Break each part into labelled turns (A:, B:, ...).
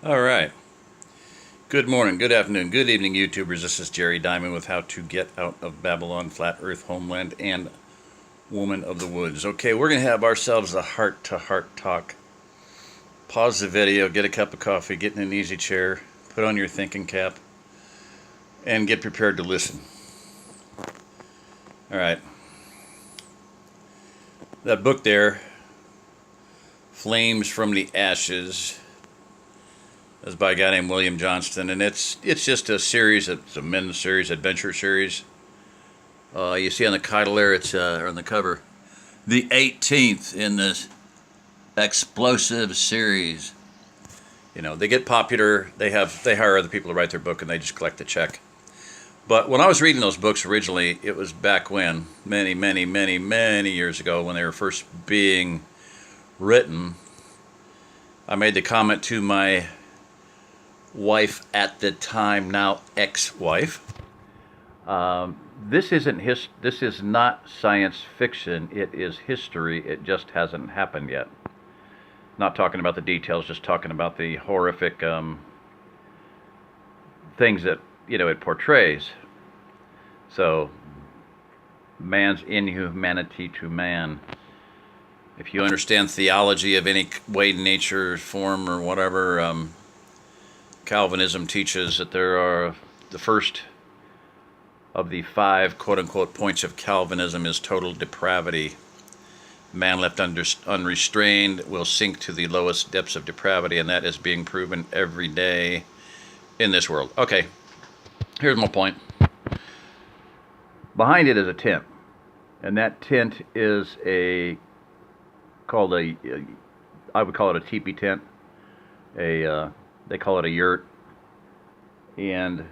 A: All right. Good morning, good afternoon, good evening, YouTubers. This is Jerry Diamond with How to Get Out of Babylon, Flat Earth, Homeland, and Woman of the Woods. Okay, we're going to have ourselves a heart-to-heart talk. Pause the video, get a cup of coffee, get in an easy chair, put on your thinking cap, and get prepared to listen. All right. That book there, Flames from the Ashes, is by a guy named William Johnston, and it's just a series. It's a men's series, adventure series. You see on the title there, it's or on the cover, the 18th in this explosive series. You know, they get popular. They hire other people to write their book, and they just collect the check. But when I was reading those books originally, it was back when, many years ago, when they were first being written. I made the comment to my wife at the time, now ex-wife. This is not science fiction. It is history. It just hasn't happened yet. Not talking about the details, just talking about the horrific things that it portrays. So, man's inhumanity to man. If you understand theology of any way, nature, form, or whatever, Calvinism teaches that there are the first of the 5 quote-unquote points of Calvinism is total depravity. Man left unrestrained will sink to the lowest depths of depravity, and that is being proven every day in this world. Okay, here's my point. Behind it is a tent, and that tent is I would call it a teepee tent. They call it a yurt, and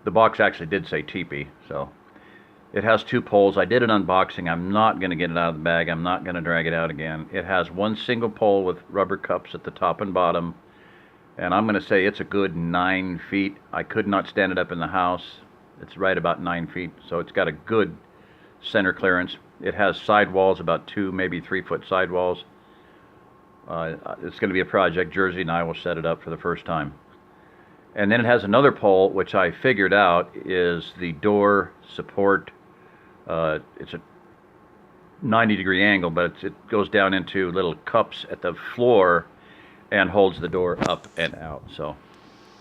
A: the box actually did say teepee, so it has 2 poles. I did an unboxing. I'm not going to get it out of the bag. I'm not going to drag it out again. It has one single pole with rubber cups at the top and bottom, and I'm going to say it's a good 9 feet. I could not stand it up in the house. It's right about 9 feet, so it's got a good center clearance. It has side walls, about 2, maybe 3 foot side walls. It's going to be a project. Jersey and I will set it up for the first time. And then it has another pole, which I figured out is the door support. It's a 90-degree angle, but it goes down into little cups at the floor and holds the door up and out. So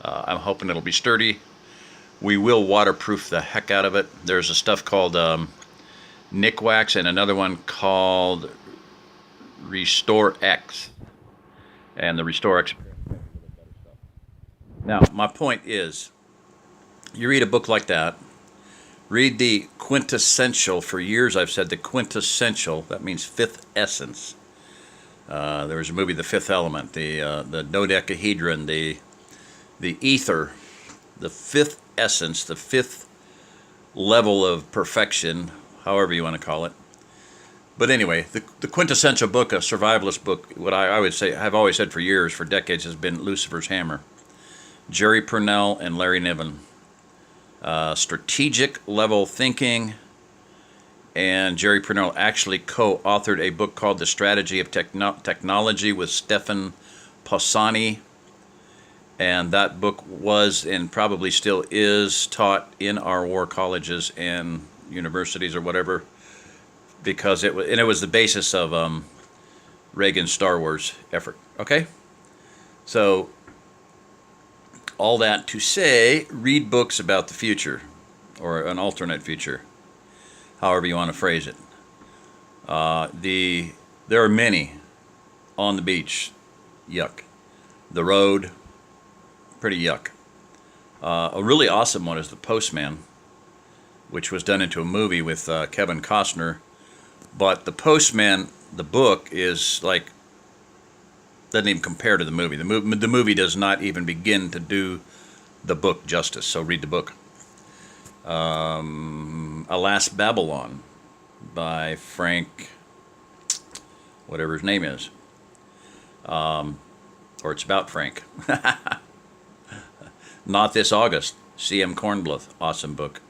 A: I'm hoping it'll be sturdy. We will waterproof the heck out of it. There's a stuff called Nick Wax and another one called Restore X. And the Restore X. Now, my point is, you read a book like that, read the quintessential. For years I've said the quintessential, that means fifth essence. There was a movie, The Fifth Element, the dodecahedron, the ether, the fifth essence, the fifth level of perfection, however you want to call it. But anyway, the quintessential book, a survivalist book, what I would say, I've always said for years, for decades, has been Lucifer's Hammer. Jerry Purnell and Larry Niven. Strategic level thinking, and Jerry Purnell actually co-authored a book called The Strategy of Technology with Stefan Posani, and that book was and probably still is taught in our war colleges and universities or whatever, because it was the basis of Reagan's Star Wars effort. Okay, so all that to say, read books about the future, or an alternate future, however you want to phrase it. There are many. On the Beach, yuck. The Road, pretty yuck. A really awesome one is The Postman, which was done into a movie with Kevin Costner. But The Postman, the book, is like, doesn't even compare to the movie. The movie does not even begin to do the book justice, so read the book. Alas, Babylon by Frank, whatever his name is. Or it's about Frank. Not This August, C.M. Kornbluth, awesome book.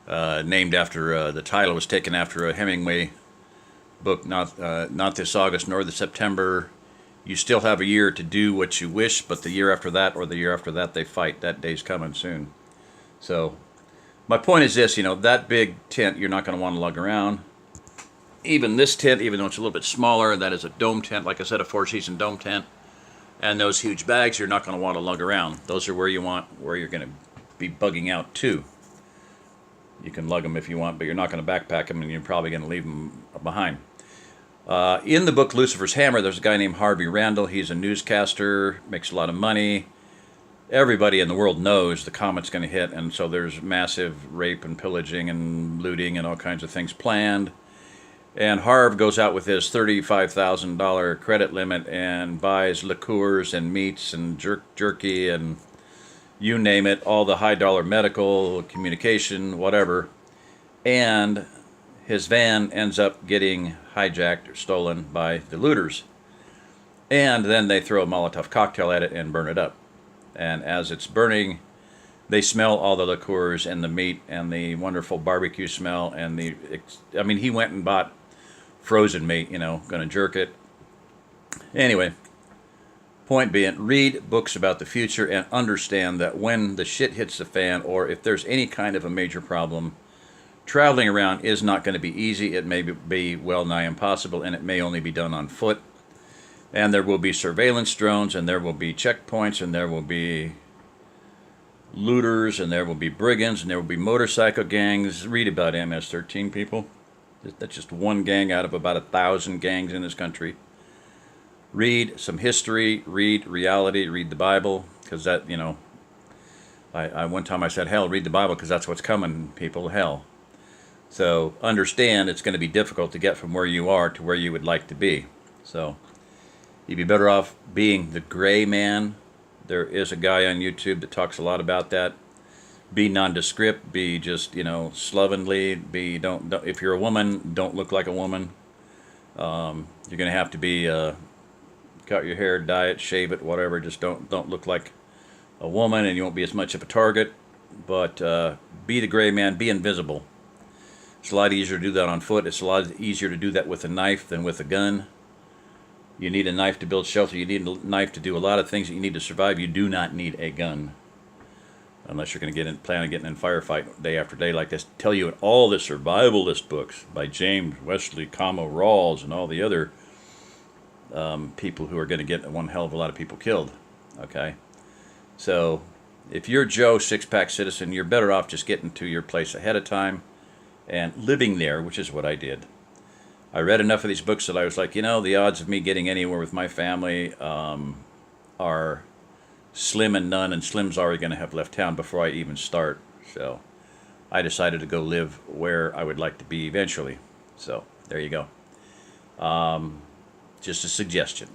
A: Named after, the title was taken after a Hemingway book, Not This August nor the September You still have a year to do what you wish, but the year after that or the year after that, they fight. That day's coming soon. So my point is this, that big tent you're not going to want to lug around. Even this tent, even though it's a little bit smaller, that is a dome tent, like I said, a four-season dome tent. And those huge bags you're not going to want to lug around. Those are where you're going to be bugging out too. You can lug them if you want, but you're not going to backpack them, and you're probably going to leave them behind. In the book Lucifer's Hammer, there's a guy named Harvey Randall. He's a newscaster, makes a lot of money. Everybody in the world knows the comet's going to hit, and so there's massive rape and pillaging and looting and all kinds of things planned. And Harv goes out with his $35,000 credit limit and buys liqueurs and meats and jerky and you name it, all the high-dollar medical, communication, whatever. And his van ends up getting hijacked or stolen by the looters. And then they throw a Molotov cocktail at it and burn it up. And as it's burning, they smell all the liqueurs and the meat and the wonderful barbecue smell. And he went and bought frozen meat, going to jerk it. Anyway, point being, read books about the future and understand that when the shit hits the fan, or if there's any kind of a major problem, traveling around is not going to be easy. It may be well nigh impossible, and it may only be done on foot. And there will be surveillance drones, and there will be checkpoints, and there will be looters, and there will be brigands, and there will be motorcycle gangs. Read about MS-13, people. That's just one gang out of about 1,000 gangs in this country. Read some history, read reality, read the Bible, because that, I one time I said, hell, read the Bible, because that's what's coming, people, hell. So understand it's going to be difficult to get from where you are to where you would like to be. So you'd be better off being the gray man. There is a guy on YouTube that talks a lot about that. Be nondescript, be just, slovenly, don't if you're a woman, don't look like a woman. You're going to have to be, cut your hair, dye it, shave it, whatever. Just don't look like a woman, and you won't be as much of a target. But be the gray man, be invisible. It's a lot easier to do that on foot. It's a lot easier to do that with a knife than with a gun. You need a knife to build shelter. You need a knife to do a lot of things that you need to survive. You do not need a gun. Unless you're going to plan on getting in a firefight day after day like this. Tell you in all the survivalist books by James Wesley, Rawls, and all the other people who are going to get one hell of a lot of people killed. Okay? So, if you're Joe, six-pack citizen, you're better off just getting to your place ahead of time and living there, which is what I did. I read enough of these books that I was like, the odds of me getting anywhere with my family are slim and none, and Slim's already going to have left town before I even start. So I decided to go live where I would like to be eventually. So there you go. Just a suggestion.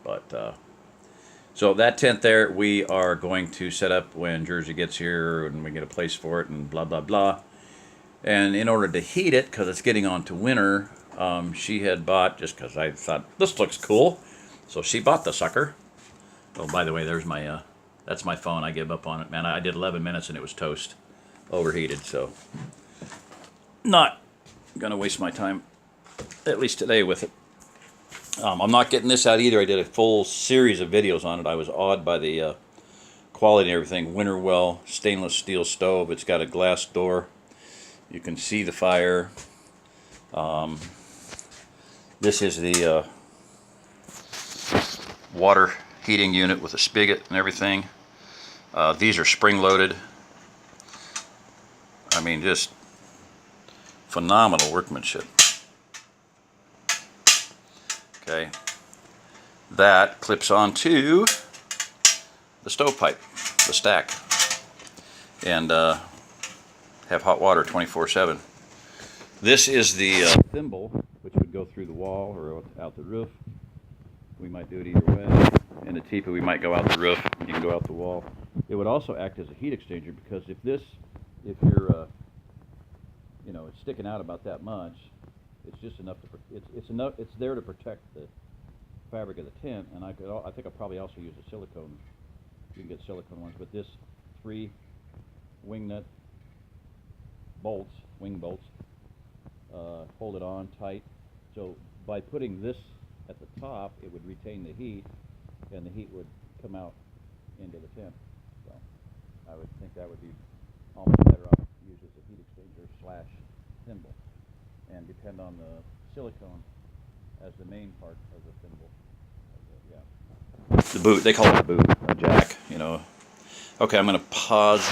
A: But so that tent there, we are going to set up when Jersey gets here and we get a place for it and blah, blah, blah. And in order to heat it, because it's getting on to winter, she had bought, just because I thought, this looks cool, so she bought the sucker. Oh, by the way, there's my, that's my phone. I gave up on it, man. I did 11 minutes and it was toast. Overheated, so not going to waste my time, at least today, with it. I'm not getting this out either. I did a full series of videos on it. I was awed by the quality and everything. Winterwell stainless steel stove. It's got a glass door. You can see the fire. This is the water heating unit with a spigot and everything. These are spring-loaded. I mean, just phenomenal workmanship. Okay, that clips onto the stovepipe, the stack, and have hot water 24/7. This is the thimble, which would go through the wall or out the roof. We might do it either way. In the teepee, we might go out the roof. You can go out the wall. It would also act as a heat exchanger, because if you're, it's sticking out about that much, it's just enough to, it's there to protect the fabric of the tent. And I think I'll probably also use a silicone. You can get silicone ones, but this 3 wing nut bolts, wing bolts, hold it on tight. So by putting this at the top, it would retain the heat, and the heat would come out into the tent. So I would think that would be almost better off used as a heat exchanger slash thimble, and depend on the silicone as the main part of the thimble. Yeah. The boot, they call it a boot, a jack, you know. Okay, I'm going to pause.